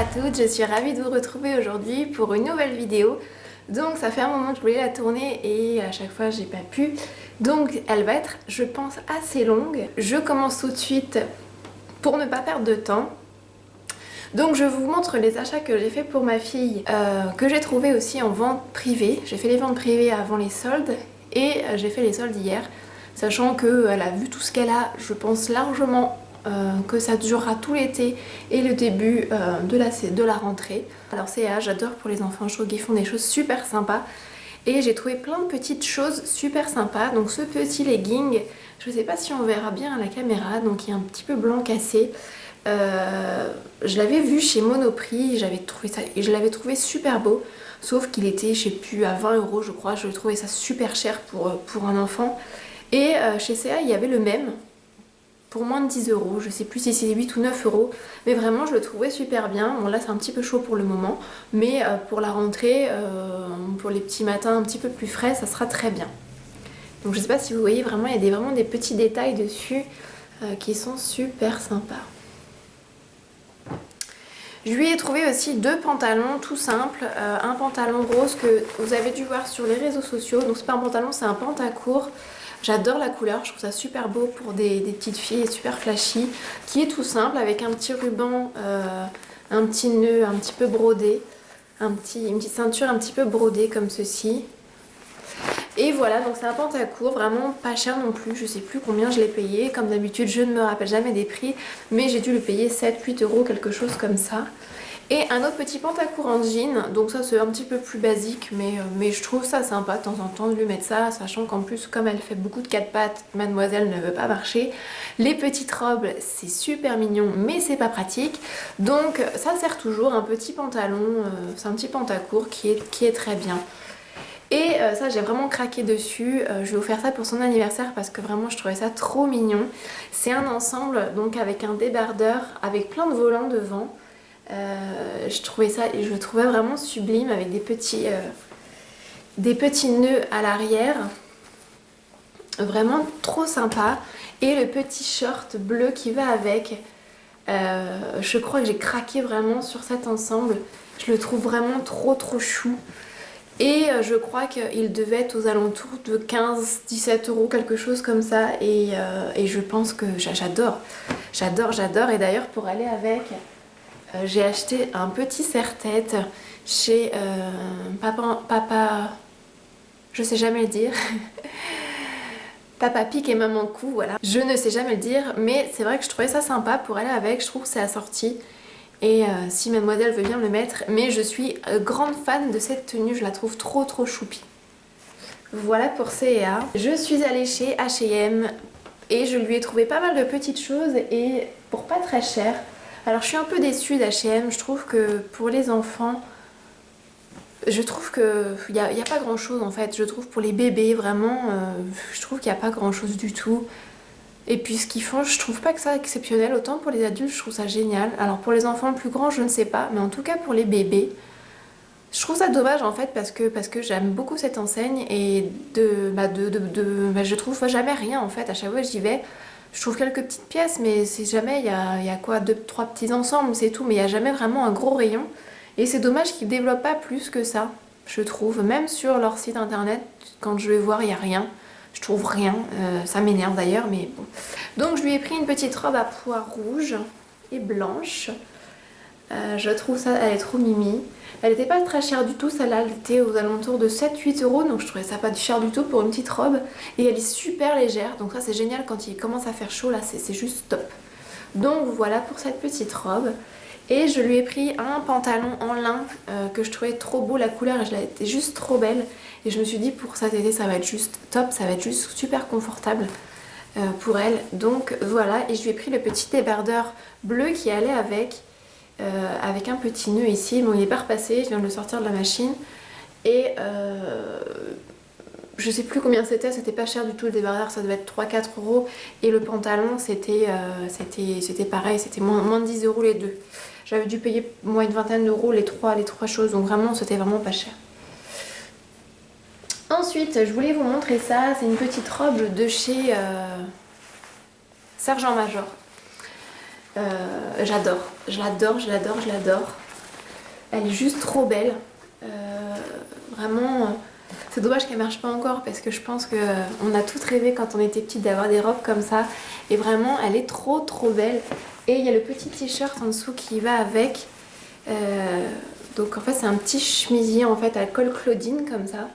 à toutes, je suis ravie de vous retrouver aujourd'hui pour une nouvelle vidéo. Donc ça fait un moment que je voulais la tourner et à chaque fois j'ai pas pu. Donc elle va être, je pense, assez longue. Je commence tout de suite pour ne pas perdre de temps. Donc je vous montre les achats que j'ai fait pour ma fille, que j'ai trouvé aussi en vente privée. J'ai fait les ventes privées avant les soldes et j'ai fait les soldes hier, sachant qu'elle a vu tout ce qu'elle a, je pense largement que ça durera tout l'été et le début de la rentrée. Alors CA, j'adore pour les enfants, je trouve qu'ils font des choses super sympas. Et j'ai trouvé plein de petites choses super sympas. Donc ce petit legging, je sais pas si on verra bien à la caméra, donc il est un petit peu blanc cassé. Je l'avais vu chez Monoprix, je l'avais trouvé super beau, sauf qu'il était, je sais plus, à 20 € je crois. Je trouvais ça super cher pour un enfant. Et chez CA, il y avait le même, pour moins de 10 €, je sais plus si c'est 8 ou 9 €, mais vraiment je le trouvais super bien. Bon là c'est un petit peu chaud pour le moment, mais pour la rentrée, pour les petits matins un petit peu plus frais, ça sera très bien. Donc je sais pas si vous voyez, vraiment il y a vraiment des petits détails dessus qui sont super sympas. Je lui ai trouvé aussi deux pantalons tout simples, un pantalon rose que vous avez dû voir sur les réseaux sociaux, donc c'est pas un pantalon, c'est un pantacourt. J'adore la couleur, je trouve ça super beau pour des petites filles, super flashy, qui est tout simple avec un petit ruban, un petit nœud un petit peu brodé, une petite ceinture un petit peu brodée comme ceci. Et voilà, donc c'est un pantacourt, vraiment pas cher non plus, je sais plus combien je l'ai payé, comme d'habitude je ne me rappelle jamais des prix, mais j'ai dû le payer 7-8 €, quelque chose comme ça. Et un autre petit pantacourt en jean, donc ça c'est un petit peu plus basique, mais je trouve ça sympa de temps en temps de lui mettre ça, sachant qu'en plus comme elle fait beaucoup de quatre pattes, mademoiselle ne veut pas marcher. Les petites robes c'est super mignon mais c'est pas pratique, donc ça sert toujours, un petit pantalon, c'est un petit pantacourt qui est très bien. Et ça j'ai vraiment craqué dessus, je lui ai offert ça pour son anniversaire parce que vraiment je trouvais ça trop mignon. C'est un ensemble donc avec un débardeur, avec plein de volants devant. Je le trouvais vraiment sublime avec des petits nœuds à l'arrière, vraiment trop sympa. Et le petit short bleu qui va avec, je crois que j'ai craqué vraiment sur cet ensemble, je le trouve vraiment trop chou. Et je crois qu'il devait être aux alentours de 15-17 €, quelque chose comme ça, et je pense que j'adore. Et d'ailleurs pour aller avec, j'ai acheté un petit serre-tête chez papa, je sais jamais le dire, Papa Pic et Maman Cou, voilà. Je ne sais jamais le dire, mais c'est vrai que je trouvais ça sympa pour aller avec, je trouve que c'est assorti. Et si mademoiselle veut bien me le mettre, mais je suis grande fan de cette tenue, je la trouve trop choupie. Voilà pour CA. Je suis allée chez H&M et je lui ai trouvé pas mal de petites choses et pour pas très cher. Alors je suis un peu déçue d'H&M, je trouve que pour les enfants, je trouve qu'il n'y a pas grand chose en fait. Je trouve pour les bébés vraiment, je trouve qu'il n'y a pas grand chose du tout. Et puis ce qu'ils font, je trouve pas que ça exceptionnel, autant pour les adultes je trouve ça génial. Alors pour les enfants plus grands je ne sais pas, mais en tout cas pour les bébés, je trouve ça dommage en fait parce que j'aime beaucoup cette enseigne et je trouve jamais rien en fait, à chaque fois que j'y vais. Je trouve quelques petites pièces mais c'est jamais, il y a quoi, 2-3 petits ensembles, c'est tout, mais il n'y a jamais vraiment un gros rayon. Et c'est dommage qu'ils développent pas plus que ça, je trouve. Même sur leur site internet, quand je vais voir, il n'y a rien. Je trouve rien, ça m'énerve d'ailleurs, mais bon. Donc je lui ai pris une petite robe à pois rouge et blanche. Je trouve ça, elle est trop mimi. Elle n'était pas très chère du tout, celle-là, elle était aux alentours de 7-8 €, donc je trouvais ça pas cher du tout pour une petite robe. Et elle est super légère, donc ça c'est génial quand il commence à faire chaud, là c'est juste top. Donc voilà pour cette petite robe. Et je lui ai pris un pantalon en lin que je trouvais trop beau, la couleur elle était juste trop belle. Et je me suis dit pour cet été ça va être juste top, ça va être juste super confortable pour elle. Donc voilà, et je lui ai pris le petit débardeur bleu qui allait avec un petit nœud ici. Bon il est pas repassé, je viens de le sortir de la machine. Et je sais plus combien c'était pas cher du tout le débardeur, ça devait être 3-4 €. Et le pantalon c'était pareil, c'était moins de 10 € les deux. J'avais dû payer moins une vingtaine d'euros les trois choses, donc vraiment c'était vraiment pas cher. Ensuite, je voulais vous montrer ça, c'est une petite robe de chez Sergent Major. J'adore, je l'adore. Elle est juste trop belle. Vraiment, c'est dommage qu'elle marche pas encore parce que je pense qu'on a toutes rêvé quand on était petite d'avoir des robes comme ça. Et vraiment, elle est trop belle. Et il y a le petit t-shirt en dessous qui va avec. Donc en fait, c'est un petit chemisier en fait à col Claudine comme ça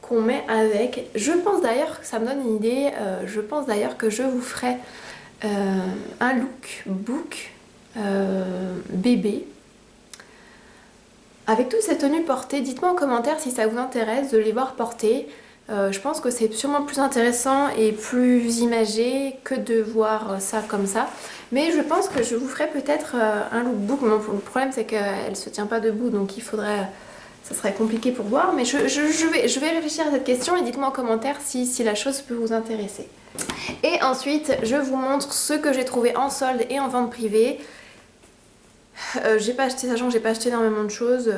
qu'on met avec. Je pense d'ailleurs que ça me donne une idée. Je pense d'ailleurs que je vous ferai un lookbook bébé avec toutes ces tenues portées. Dites-moi en commentaire si ça vous intéresse de les voir portées. Je pense que c'est sûrement plus intéressant et plus imagé que de voir ça comme ça. Mais je pense que je vous ferai peut-être un lookbook. Bon, le problème c'est qu'elle se tient pas debout, donc il faudrait... Ça serait compliqué pour voir, mais je vais réfléchir à cette question et dites-moi en commentaire si la chose peut vous intéresser. Et ensuite, je vous montre ce que j'ai trouvé en solde et en vente privée. J'ai pas acheté, sachant que j'ai pas acheté énormément de choses.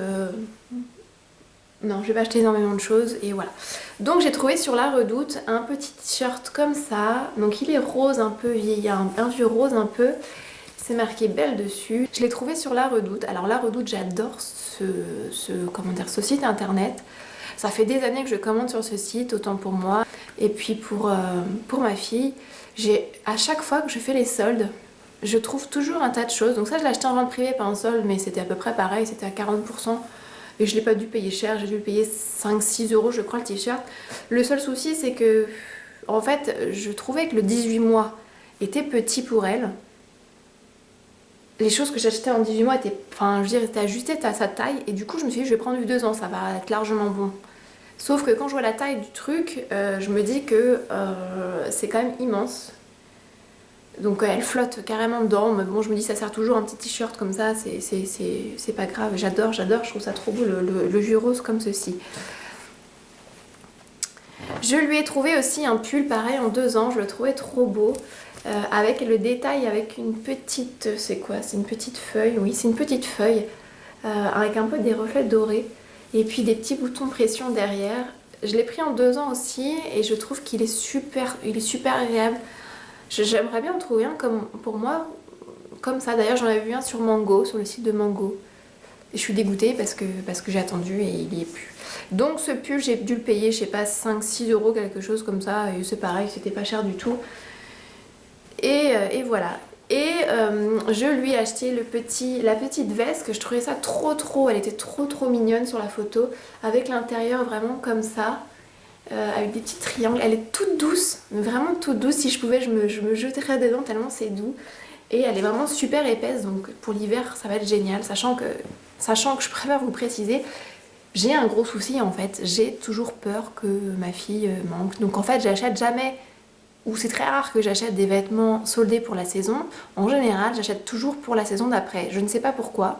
Non, j'ai pas acheté énormément de choses et voilà. Donc j'ai trouvé sur La Redoute un petit t-shirt comme ça. Donc il est rose un peu vieillard, un vieux rose un peu. C'est marqué Belle dessus. Je l'ai trouvé sur La Redoute. Alors La Redoute, j'adore ce site internet. Ça fait des années que je commande sur ce site, autant pour moi et puis pour ma fille. À chaque fois que je fais les soldes, je trouve toujours un tas de choses. Donc ça, je l'ai acheté en vente privée, pas en solde, mais c'était à peu près pareil, c'était à 40%. Et je l'ai pas dû payer cher, j'ai dû le payer 5-6 euros je crois le t-shirt. Le seul souci c'est que, en fait, je trouvais que le 18 mois était petit pour elle. Les choses que j'achetais en 18 mois étaient, enfin je veux dire, étaient ajustées à sa taille et du coup je me suis dit je vais prendre du 2 ans, ça va être largement bon. Sauf que quand je vois la taille du truc, je me dis que c'est quand même immense. Donc elle flotte carrément dedans, mais bon je me dis ça sert toujours un petit t-shirt comme ça, c'est pas grave, j'adore, je trouve ça trop beau le vieux rose comme ceci. Je lui ai trouvé aussi un pull pareil en 2 ans, je le trouvais trop beau. Avec le détail, avec une petite... C'est quoi? C'est une petite feuille, oui c'est une petite feuille. Avec un peu des reflets dorés. Et puis des petits boutons pression derrière. Je l'ai pris en 2 ans aussi et je trouve qu'il est super agréable. J'aimerais bien en trouver un comme, pour moi, comme ça. D'ailleurs j'en avais vu un sur Mango, sur le site de Mango. Et je suis dégoûtée parce que j'ai attendu et il y est plus. Donc ce pull j'ai dû le payer, je sais pas, 5-6 euros quelque chose comme ça. Et c'est pareil, c'était pas cher du tout. Et voilà. Et je lui ai acheté la petite veste que je trouvais ça elle était trop mignonne sur la photo. Avec l'intérieur vraiment comme ça. Avec des petits triangles. Elle est toute douce, mais vraiment toute douce. Si je pouvais, je me jeterais dedans tellement c'est doux. Et elle est vraiment super épaisse, donc pour l'hiver ça va être génial. Sachant que je préfère vous préciser, j'ai un gros souci en fait. J'ai toujours peur que ma fille manque. Donc en fait j'achète jamais, ou c'est très rare que j'achète des vêtements soldés pour la saison. En général j'achète toujours pour la saison d'après. Je ne sais pas pourquoi.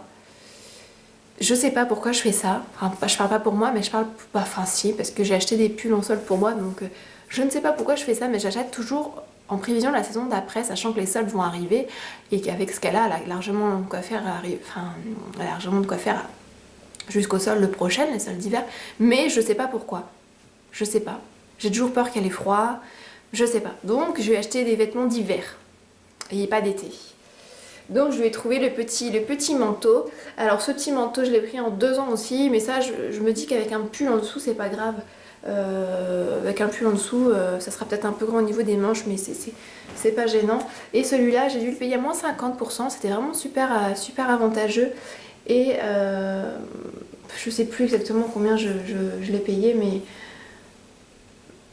Je sais pas pourquoi je fais ça. Enfin, je parle pas pour moi, mais je parle... Enfin si, parce que j'ai acheté des pulls en solde pour moi, donc je ne sais pas pourquoi je fais ça, mais j'achète toujours en prévision de la saison d'après, sachant que les soldes vont arriver, et qu'avec ce qu'elle a, elle a largement de quoi faire, jusqu'aux soldes prochaines, les soldes d'hiver, mais je sais pas pourquoi. Je sais pas. J'ai toujours peur qu'elle ait froid, je sais pas. Donc je vais acheter des vêtements d'hiver, et pas d'été. Donc je lui ai trouvé le petit manteau. Alors ce petit manteau je l'ai pris en 2 ans aussi, mais ça je me dis qu'avec un pull en dessous c'est pas grave. Avec un pull en dessous ça sera peut-être un peu grand au niveau des manches, mais c'est pas gênant. Et celui-là j'ai dû le payer à moins 50%, c'était vraiment super avantageux. Et je sais plus exactement combien je l'ai payé, mais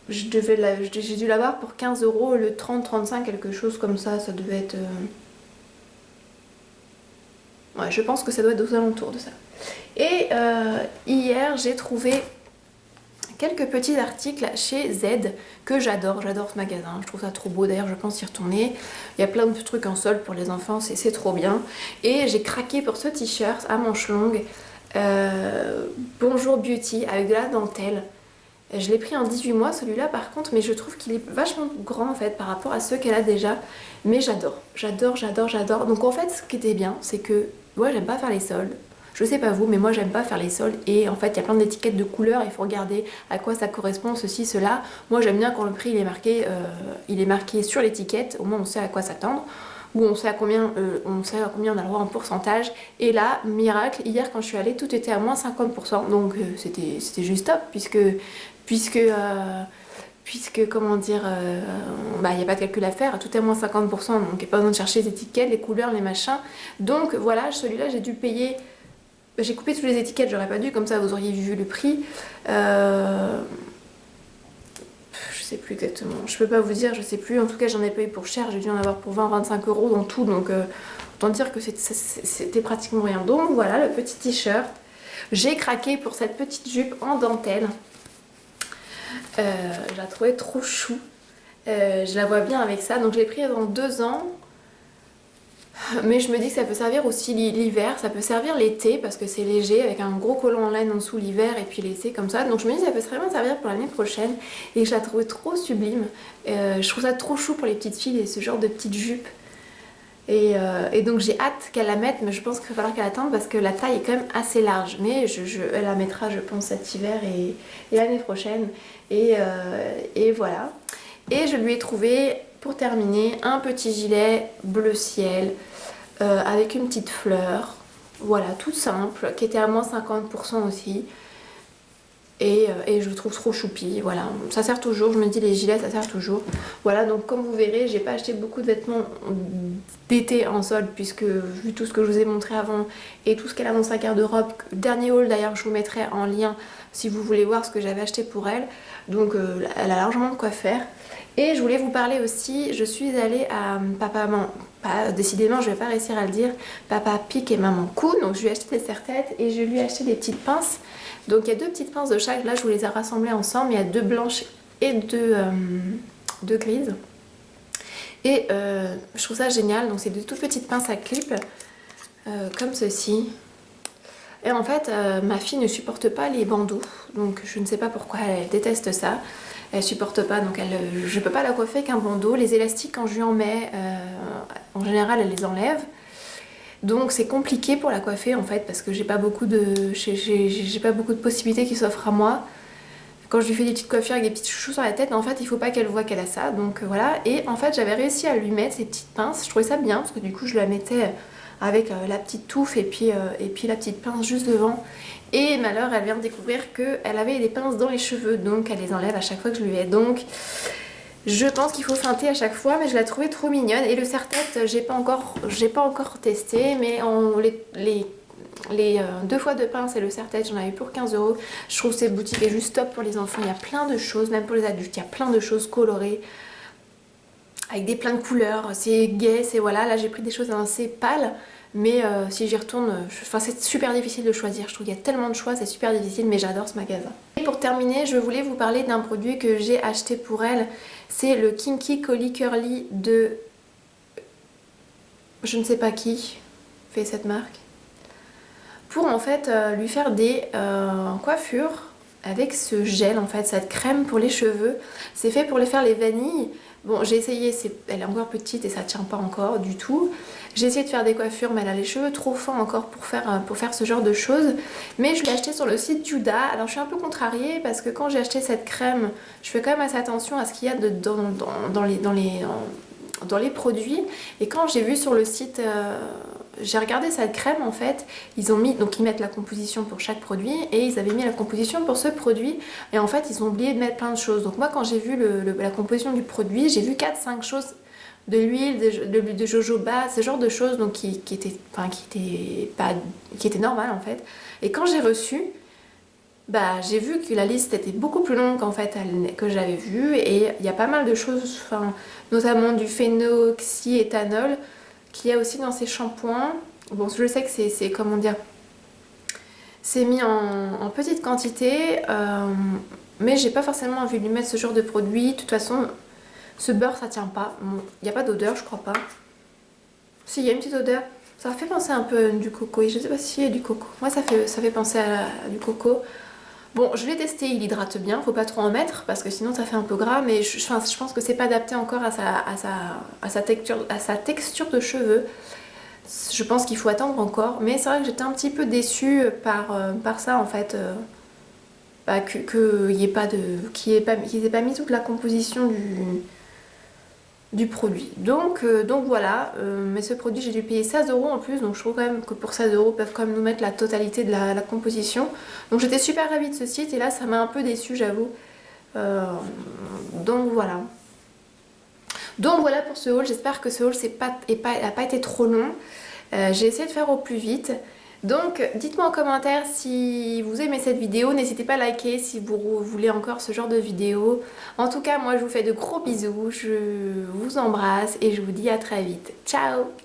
j'ai dû l'avoir pour 15 euros, le 30-35 quelque chose comme ça, ça devait être... Ouais, je pense que ça doit être aux alentours de ça. Et hier, j'ai trouvé quelques petits articles chez Z que j'adore. J'adore ce magasin, je trouve ça trop beau. D'ailleurs, je pense y retourner. Il y a plein de trucs en solde pour les enfants, c'est trop bien. Et j'ai craqué pour ce t-shirt à manches longues. Bonjour Beauty avec de la dentelle. Je l'ai pris en 18 mois celui-là par contre, mais je trouve qu'il est vachement grand en fait par rapport à ceux qu'elle a déjà. Mais j'adore. Donc en fait, ce qui était bien, c'est que moi j'aime pas faire les soldes. Je sais pas vous, mais moi j'aime pas faire les soldes. Et en fait, il y a plein d'étiquettes de couleurs, il faut regarder à quoi ça correspond, ceci, cela. Moi j'aime bien quand le prix il est marqué sur l'étiquette, au moins on sait à quoi s'attendre. où on sait à combien on a le droit en pourcentage. Et là, miracle, hier quand je suis allée, tout était à moins 50%, donc c'était juste top, puisque comment dire, bah il n'y a pas de calcul à faire, tout est à moins 50%, donc il n'y a pas besoin de chercher les étiquettes, les couleurs, les machins. Donc voilà, celui-là j'ai dû payer, j'ai coupé toutes les étiquettes, j'aurais pas dû, comme ça vous auriez vu le prix. Je sais plus exactement, je peux pas vous dire, je sais plus, en tout cas j'en ai payé pour cher, j'ai dû en avoir pour 20-25 euros dans tout, donc autant dire que c'était pratiquement rien. Donc voilà le petit t-shirt, j'ai craqué pour cette petite jupe en dentelle. Je la trouvais trop chou. Je la vois bien avec ça. Donc je l'ai pris dans 2 ans. Mais je me dis que ça peut servir aussi l'hiver. Ça peut servir l'été parce que c'est léger avec un gros collant en laine en dessous l'hiver et puis l'été comme ça. Donc je me dis que ça peut très bien servir pour l'année prochaine. Et je la trouvais trop sublime. Je trouve ça trop chou pour les petites filles et ce genre de petites jupes. Et donc j'ai hâte qu'elle la mette, mais je pense qu'il va falloir qu'elle attende parce que la taille est quand même assez large. Mais elle la mettra, je pense, cet hiver et l'année prochaine. Et voilà. Et je lui ai trouvé, pour terminer, un petit gilet bleu ciel avec une petite fleur. Voilà, toute simple, qui était à moins 50% aussi. Et je le trouve trop choupi, voilà, ça sert toujours, je me dis les gilets ça sert toujours. Voilà, donc comme vous verrez, j'ai pas acheté beaucoup de vêtements d'été en solde puisque vu tout ce que je vous ai montré avant et tout ce qu'elle a dans sa garde-robe, dernier haul d'ailleurs je vous mettrai en lien si vous voulez voir ce que j'avais acheté pour elle. Donc elle a largement de quoi faire. Et je voulais vous parler aussi, je suis allée à Papa Maman, décidément je vais pas réussir à le dire, Papa Pic et Maman Cou, donc je lui ai acheté des serre-têtes et je lui ai acheté des petites pinces. Donc il y a 2 petites pinces de chaque, là je vous les ai rassemblées ensemble, il y a 2 blanches et 2 grises. Et je trouve ça génial, donc c'est de toutes petites pinces à clip, comme ceci. Et en fait, ma fille ne supporte pas les bandeaux, donc je ne sais pas pourquoi, elle déteste ça. Elle supporte pas, donc je peux pas la coiffer avec un bandeau. Les élastiques, quand je lui en mets, en général, elle les enlève. Donc c'est compliqué pour la coiffer en fait, parce que j'ai pas beaucoup de possibilités qui s'offrent à moi. Quand je lui fais des petites coiffures avec des petits chouchous sur la tête, en fait, il faut pas qu'elle voit qu'elle a ça. Donc voilà. Et en fait, j'avais réussi à lui mettre ces petites pinces. Je trouvais ça bien, parce que du coup, je la mettais avec la petite touffe et puis la petite pince juste devant. Et malheur, elle vient de découvrir qu'elle avait des pinces dans les cheveux, donc elle les enlève à chaque fois que je lui ai. Donc je pense qu'il faut feinter à chaque fois, mais je la trouvais trop mignonne. Et le serre-tête, j'ai pas encore testé, mais les 2 fois de pince et le serre-tête, j'en avais pour 15 euros. Je trouve cette boutique est juste top pour les enfants. Il y a plein de choses, même pour les adultes, il y a plein de choses colorées avec plein de couleurs. C'est gai, c'est voilà. Là, j'ai pris des choses assez pâles. Mais si j'y retourne, c'est super difficile de choisir. Je trouve qu'il y a tellement de choix, c'est super difficile, mais j'adore ce magasin. Et pour terminer, je voulais vous parler d'un produit que j'ai acheté pour elle. C'est le Kinky Collie Curly de... je ne sais pas qui fait cette marque. Pour en fait lui faire des coiffures avec ce gel, en fait, cette crème pour les cheveux. C'est fait pour les faire les vanilles. Bon, j'ai essayé, elle est encore petite et ça tient pas encore du tout. J'ai essayé de faire des coiffures, mais elle a les cheveux trop fins encore pour faire ce genre de choses. Mais je l'ai acheté sur le site Juda. Alors je suis un peu contrariée parce que quand j'ai acheté cette crème, je fais quand même assez attention à ce qu'il y a dans les produits. Et quand j'ai vu sur le site... j'ai regardé cette crème en fait, ils mettent la composition pour chaque produit et ils avaient mis la composition pour ce produit et en fait ils ont oublié de mettre plein de choses. Donc moi quand j'ai vu la composition du produit, j'ai vu 4-5 choses, de l'huile, de l'huile de jojoba, ce genre de choses donc qui étaient normales en fait. Et quand j'ai reçu, bah j'ai vu que la liste était beaucoup plus longue en fait que j'avais vu et il y a pas mal de choses, notamment du phénoxyéthanol qu'il y a aussi dans ces shampoings. Bon, je sais que c'est comment dire, c'est mis en petite quantité, mais j'ai pas forcément envie de lui mettre ce genre de produit. De toute façon, ce beurre ça tient pas. Bon, il n'y a pas d'odeur, je crois pas. Si, il y a une petite odeur. Ça fait penser un peu du coco. Et je sais pas s'il y a du coco. Moi, ça fait penser à du coco. Bon, je l'ai testé, il hydrate bien, faut pas trop en mettre parce que sinon ça fait un peu gras, mais je pense que c'est pas adapté encore à sa texture de cheveux. Je pense qu'il faut attendre encore, mais c'est vrai que j'étais un petit peu déçue par ça en fait, qu'ils aient pas mis toute la composition du produit. Donc voilà, mais ce produit j'ai dû payer 16 € en plus, donc je trouve quand même que pour 16 € ils peuvent quand même nous mettre la totalité de la composition. Donc j'étais super ravie de ce site et là ça m'a un peu déçue, j'avoue. Donc voilà. Donc voilà pour ce haul, j'espère que ce haul n'a pas été trop long. J'ai essayé de faire au plus vite. Donc dites-moi en commentaire si vous aimez cette vidéo, n'hésitez pas à liker si vous voulez encore ce genre de vidéo. En tout cas moi je vous fais de gros bisous, je vous embrasse et je vous dis à très vite. Ciao!